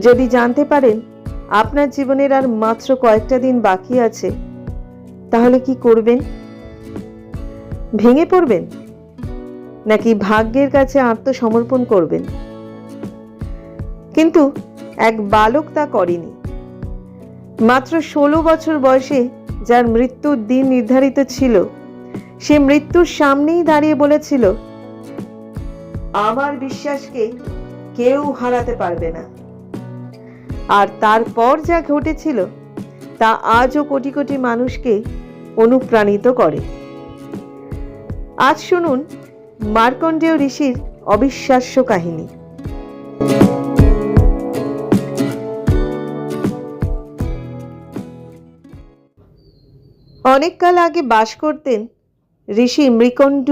যদি জানতে পারেন আপনার জীবনের আর মাত্র কয়েকটা দিন বাকি আছে, তাহলে কি করবেন? ভেঙে পড়বেন নাকি ভাগ্যের কাছে আত্মসমর্পণ করবেন? কিন্তু এক বালক তা করেনি। মাত্র 16 বছর বয়সে যার মৃত্যুর দিন নির্ধারিত ছিল, সে মৃত্যুর সামনেই দাঁড়িয়ে বলেছিল, আমার বিশ্বাসকে কেউ হারাতে পারবে না। আর তারপর যা ঘটেছিল তা আজও কোটি কোটি মানুষকে অনুপ্রাণিত করে। আজ শুনুন মার্কণ্ডেয় ঋষির অবিশ্বাস্য কাহিনী। অনেককাল আগে বাস করতেন ঋষি মৃকণ্ড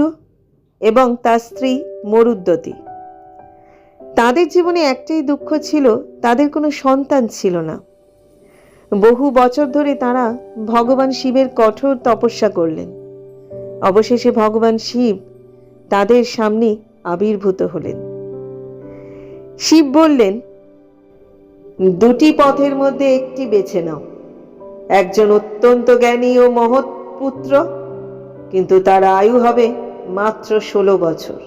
এবং তার স্ত্রী মরুদ্যতি। তাদের জীবনে একটাই দুঃখ ছিল, তাদের কোনো সন্তান ছিল না। বহু বছর ধরে তারা ভগবান শিবের কঠোর তপস্যা করলেন। অবশেষে ভগবান শিব তাদের সামনে আবির্ভূত হলেন। শিব বললেন, দুটি পথের মধ্যে একটি বেছে নাও। একজন অত্যন্ত জ্ঞানী ও মহৎ পুত্র, কিন্তু তার আয়ু হবে মাত্র 16 বছর,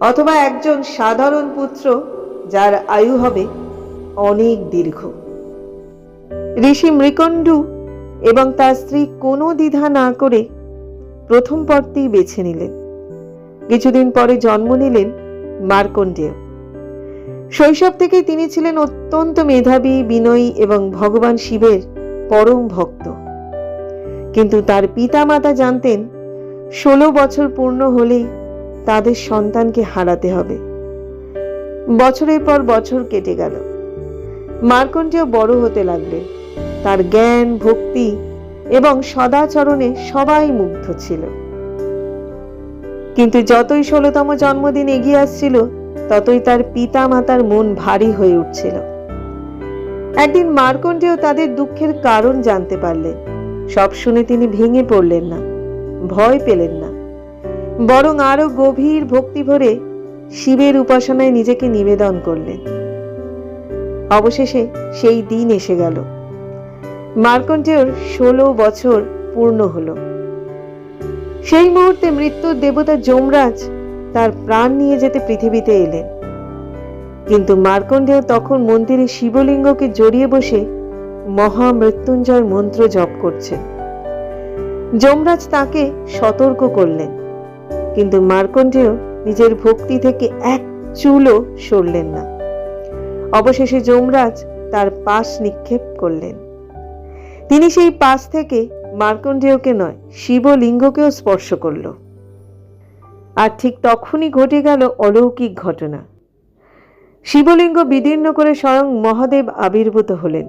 অথবা একজন সাধারণ পুত্র যার আয়ু হবে অনেক দীর্ঘ। ঋষি মৃকণ্ড এবং তার স্ত্রী কোনো দ্বিধা না করে প্রথম পথটি বেছে নিলেন। কিছুদিন পরে জন্ম নিলেন মার্কণ্ডেয়। শৈশব থেকেই তিনি ছিলেন অত্যন্ত মেধাবী, বিনয়ী এবং ভগবান শিবের পরম ভক্ত। কিন্তু তার পিতামাতা জানতেন 16 বছর পূর্ণ হলেই তাদের সন্তানকে হারাতে হবে। বছরের পর বছর কেটে গেল। মার্কণ্ডেয় বড় হতে লাগলেন। তার জ্ঞান, ভক্তি এবং সদাচরণে সবাই মুগ্ধ ছিল। কিন্তু যতই 16তম জন্মদিন এগিয়ে আসছিল, ততই তার পিতা মাতার মন ভারী হয়ে উঠছিল। একদিন মার্কণ্ডেয় তাদের দুঃখের কারণ জানতে পারলেন। সব শুনে তিনি ভেঙে পড়লেন না, ভয় পেলেন না, বরং আরো গভীর ভক্তি ভরে শিবের উপাসনায় নিজেকে নিবেদন করলেন। অবশেষে সেই দিন এসে গেল। মার্কণ্ডেয়র 16 বছর পূর্ণ হলো। সেই মুহূর্তে মৃত্যুর দেবতা যমরাজ তার প্রাণ নিয়ে যেতে পৃথিবীতে এলেন। কিন্তু মার্কণ্ডেয় তখন মন্দিরে শিবলিঙ্গকে জড়িয়ে বসে মহামৃত্যুঞ্জয় মন্ত্র জপ করছেন। যমরাজ তাকে সতর্ক করলেন, কিন্তু মার্কণ্ডেয় নিজের ভক্তি থেকে এক চুলও সরলেন না। অবশেষে যমরাজ তার পাশ নিক্ষেপ করলেন। তিনি সেই পাশ থেকে মার্কণ্ডেয়কে নয়, শিবলিঙ্গকেও স্পর্শ করল। আর ঠিক তখনই ঘটে গেল অলৌকিক ঘটনা। শিবলিঙ্গ বিদীর্ণ করে স্বয়ং মহাদেব আবির্ভূত হলেন।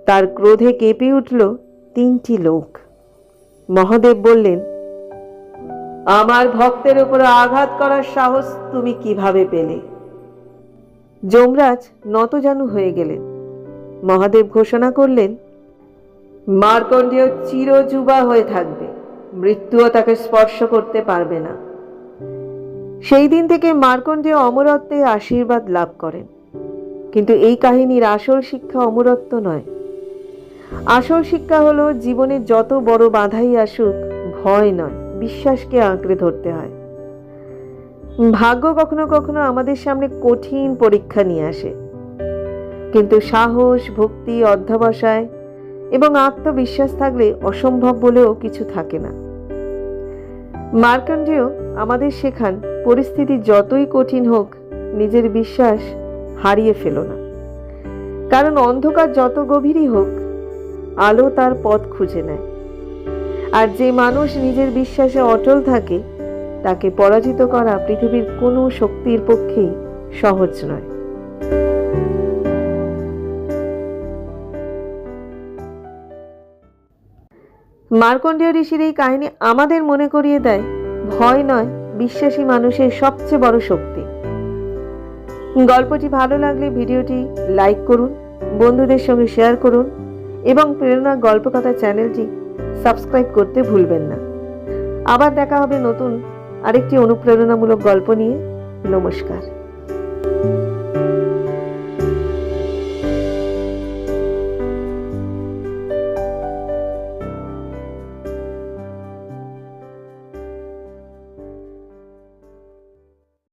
তার ক্রোধে কেঁপে উঠল 3টি লোক। মহাদেব বললেন, আমার ভক্তের উপর আঘাত করার সাহস তুমি কিভাবে পেলে? যমরাজ নতজানু হয়ে গেলেন। মহাদেব ঘোষণা করলেন, মার্কণ্ডেয় চিরযুবা হয়ে থাকবে, মৃত্যুও তাকে স্পর্শ করতে পারবে না। সেই দিন থেকে মার্কণ্ডেয় অমরত্বের আশীর্বাদ লাভ করেন। কিন্তু এই কাহিনীর আসল শিক্ষা অমরত্ব নয়। আসল শিক্ষা হলো, জীবনে যত বড় বাধাই আসুক, ভয় নয়, বিশ্বাসকে আঁকড়ে ধরতে হয়। ভাগ্য কখনো কখনো আমাদের সামনে কঠিন পরীক্ষা নিয়ে আসে, কিন্তু সাহস, ভক্তি, অধ্যবসায় এবং আত্মবিশ্বাস থাকলে অসম্ভব বলেও কিছু থাকে না। মার্কণ্ডেয় আমাদের শেখান, পরিস্থিতি যতই কঠিন হোক, নিজের বিশ্বাস হারিয়ে ফেলো না। কারণ অন্ধকার যত গভীরই হোক, আলো তার পথ খুঁজে নেয়। আর যে মানুষ নিজের বিশ্বাসে অটল থাকে, তাকে পরাজিত করা পৃথিবীর কোনো শক্তির পক্ষেই সহজ নয়। মার্কণ্ডেয় ঋষির এই কাহিনী আমাদের মনে করিয়ে দেয়, ভয় নয়, বিশ্বাসী মানুষের সবচেয়ে বড় শক্তি। গল্পটি ভালো লাগলে ভিডিওটি লাইক করুন, বন্ধুদের সঙ্গে শেয়ার করুন এবং প্রেরণা গল্পকথা চ্যানেলটি সাবস্ক্রাইব করতে ভুলবেন না। আবার দেখা হবে নতুন আরেকটি অনুপ্রেরণামূলক গল্প নিয়ে। নমস্কার।